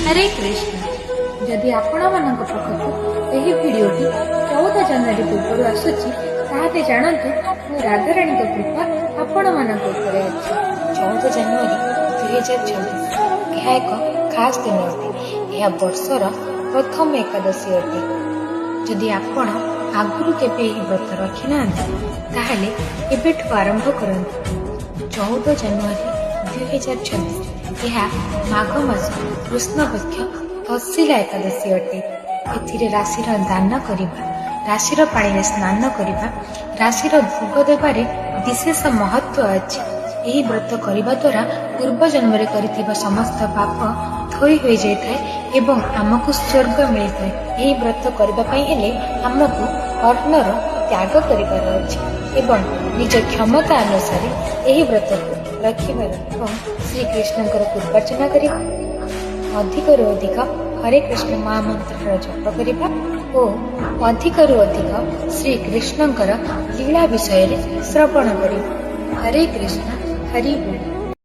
हरे कृष्ण। जदि आपण मानक पाखकु एही भिडियोटी 14 जनवरी पूर्व आसुची ताहाते जानतु मो राधाराणी कृपा आपण मानक उपरे अछि। 14 जनवरी 2026 यह एक खास दिन अटे। यह वर्षर प्रथम एकादशी अटे। जदि आपण आगुरु केबे एही व्रत रखि नांती ताहाले एबेठु आरंभ करंतु। 14 जनवरी 2026 यह माघ मास कृष्ण पक्ष तस्सीला एकादशी अटे। एथिरे राशिर दान करिबा, राशिर पानी स्नान करिबा, राशिर भोग देबारे विशेष महत्व अछि। एही व्रत करिबा द्वारा पूर्व जन्म रे करिथिबा समस्त पाप धोई होई जायथाय एवं आमको स्वर्ग मिलिथाय। एही व्रत करिबा पई हेले आमको कर्णर त्याग करिबार अछि एवं निज क्षमता अनुसार एही व्रत को रखिबार एवं श्री कृष्णकर पूर्वार्चना करिबा, अधिकरु अधिक हरे कृष्ण महामंत्र जप करिबा और अधिकरु अधिक श्री कृष्णकर लीला विषय श्रवण करिबा। हरे कृष्ण हरि बोल।